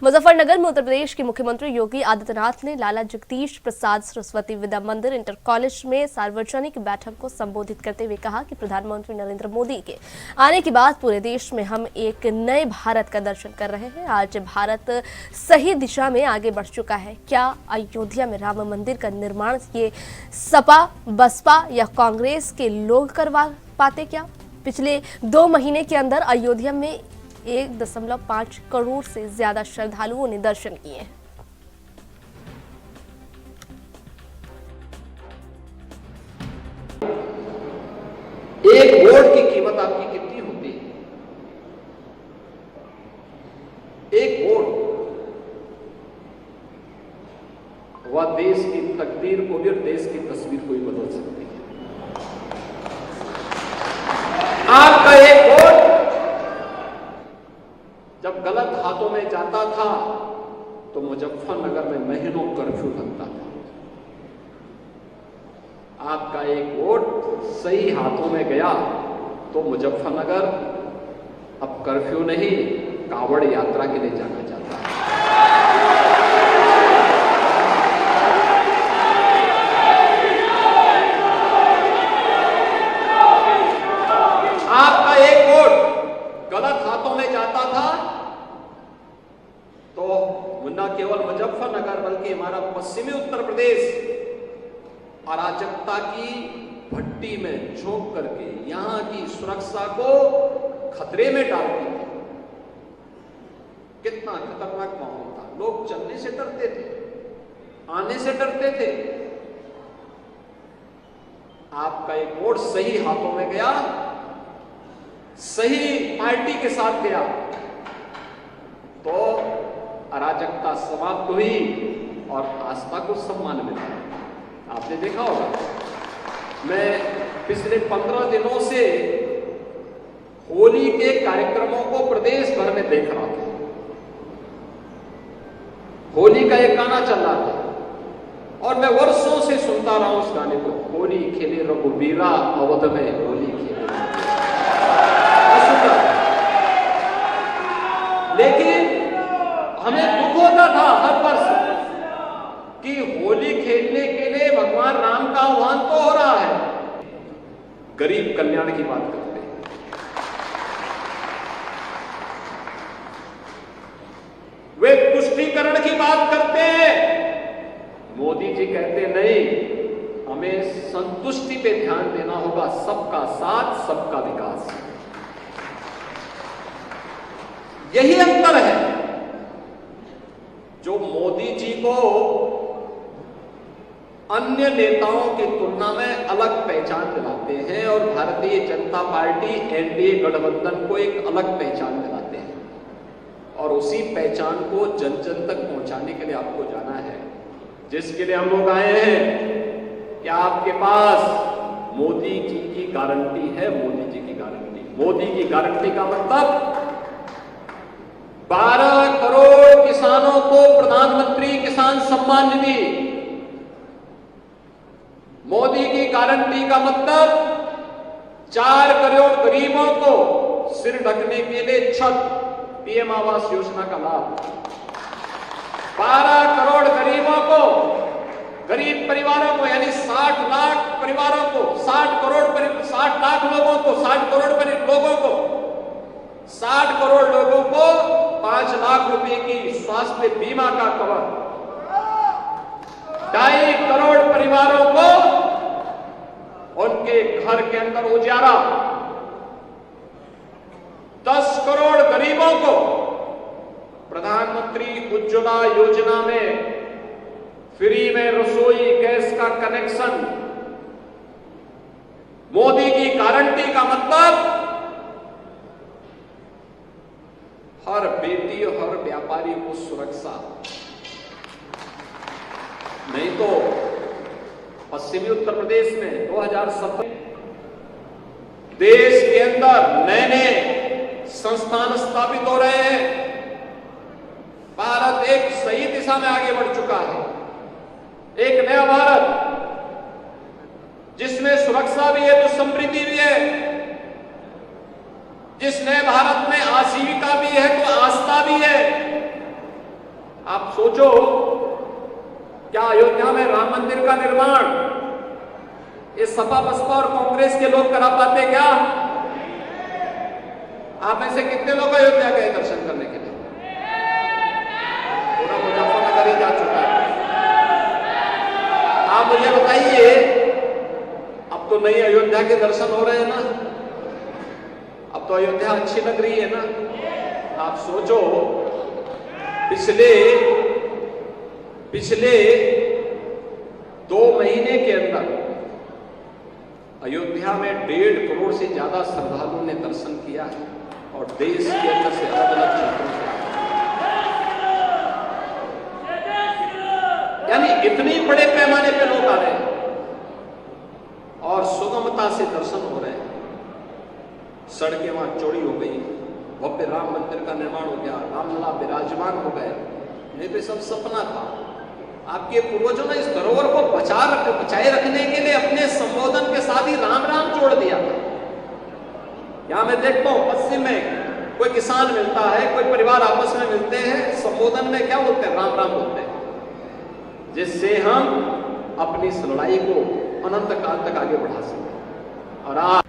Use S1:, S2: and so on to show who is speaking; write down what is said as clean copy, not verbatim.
S1: मुजफ्फरनगर में उत्तर प्रदेश के मुख्यमंत्री योगी आदित्यनाथ ने लाला जगदीश प्रसाद सरस्वती विद्या मंदिर इंटर कॉलेज में सार्वजनिक बैठक को संबोधित करते हुए कहा कि प्रधानमंत्री नरेंद्र मोदी के आने के बाद पूरे देश में हम एक नए भारत का दर्शन कर रहे हैं। आज भारत सही दिशा में आगे बढ़ चुका है। क्या अयोध्या में राम मंदिर का निर्माण ये सपा, बसपा या कांग्रेस के लोग करवा पाते क्या? पिछले 2 महीने के अंदर अयोध्या में 1.5 करोड़ से ज्यादा श्रद्धालुओं ने दर्शन किए हैं।
S2: एक वोट की कीमत आपकी कितनी होती है? एक वोट वह देश की तकदीर को भी और देश की तस्वीर को भी बदल सकती है। आपका एक वोट जब गलत हाथों में जाता था तो मुजफ्फरनगर में महीनों कर्फ्यू लगता था। आपका एक वोट सही हाथों में गया तो मुजफ्फरनगर अब कर्फ्यू नहीं, कावड़ यात्रा के लिए जाना चाहता है। आपका एक वोट गलत हाथों में जाता था तो न केवल मुजफ्फरनगर बल्कि हमारा पश्चिमी उत्तर प्रदेश अराजकता की भट्टी में झोंक करके यहां की सुरक्षा को खतरे में डालती थी। कितना खतरनाक माहौल था। लोग चलने से डरते थे, आने से डरते थे। आपका एक वोट सही हाथों में गया, सही पार्टी के साथ गया तो अराजकता समाप्त हुई और आस्था को सम्मान मिला। आपने देखा होगा, मैं पिछले 15 दिनों से होली के कार्यक्रमों को प्रदेश भर में देख रहा था। होली का एक गाना चल रहा था और मैं वर्षों से सुनता रहा उस गाने को। होली खेले रघुबीरा अवध में होली खेले, लेकिन हमें दुख होता था हर वर्ष कि होली खेलने के लिए भगवान राम का आह्वान तो हो रहा है। गरीब कल्याण की बात करते हैं, वे तुष्टीकरण की बात करते हैं। मोदी जी कहते नहीं, हमें संतुष्टि पे ध्यान देना होगा। सबका साथ, सबका विकास, यही अंतर है जो मोदी जी को अन्य नेताओं की तुलना में अलग पहचान दिलाते हैं और भारतीय जनता पार्टी एनडीए गठबंधन को एक अलग पहचान दिलाते हैं। और उसी पहचान को जन जन तक पहुंचाने के लिए आपको जाना है, जिसके लिए हम लोग आए हैं। क्या आपके पास मोदी जी की गारंटी है? मोदी जी की गारंटी, मोदी की गारंटी का मतलब 12 करोड़ किसानों को प्रधानमंत्री किसान सम्मान निधि। मोदी की गारंटी का मतलब 4 करोड़ गरीबों को सिर ढकने के लिए छत, पीएम आवास योजना का लाभ। 12 करोड़ गरीबों को, गरीब परिवारों को, यानी 60 लाख परिवारों को, 60 लाख लोगों को, 60 करोड़ लोगों को, 60 करोड़ लोगों को 5 लाख रुपए की स्वास्थ्य बीमा का कवर, 2.5 करोड़ परिवारों को उनके घर के अंदर उजाला, 10 करोड़ गरीबों को प्रधानमंत्री उज्ज्वला योजना में फ्री में रसोई गैस का कनेक्शन। मोदी की गारंटी का मतलब हर बेटी और हर व्यापारी को सुरक्षा। नहीं तो पश्चिमी उत्तर प्रदेश में 2017 देश के अंदर नए नए संस्थान स्थापित हो रहे हैं। भारत एक सही दिशा में आगे बढ़ चुका है। एक नया भारत जिसमें सुरक्षा भी है तो समृद्धि भी है, जिस नए भारत में आजीविका भी है तो आस्था भी है, आप सोचो, क्या अयोध्या में राम मंदिर का निर्माण ये सपा बसपा और कांग्रेस के लोग करा पाते क्या? आप में से कितने लोग अयोध्या गए दर्शन करने के लिए? पूरा मुजफ्फरनगर ही जा चुका है। आप मुझे बताइए, अब तो नई अयोध्या के दर्शन हो रहे हैं ना? अब तो अयोध्या अच्छी लग रही है ना? आप सोचो, पिछले 2 महीने के अंदर अयोध्या में 1.5 करोड़ से ज्यादा श्रद्धालुओं ने दर्शन किया है और देश के अंदर से अलग अलग क्षेत्रों से, यानी इतनी बड़े पैमाने पे लोग आ रहे हैं और सुगमता से दर्शन हो रहे हैं। सड़कें वहां चौड़ी हो गई, भव्य राम मंदिर का निर्माण हो गया, रामलला विराजमान हो गए। नहीं तो सब सपना था। आपके पूर्वजों ने इस धरोहर को बचाए रखने के लिए अपने संबोधन के साथ ही राम राम जोड़ दिया था। यहां मैं देखता हूं पश्चिम में कोई किसान मिलता है, कोई परिवार आपस में मिलते हैं, संबोधन में क्या बोलते हैं? राम राम बोलते हैं, जिससे हम अपनी इस लड़ाई को अनंत काल तक आगे बढ़ा सकें। और आज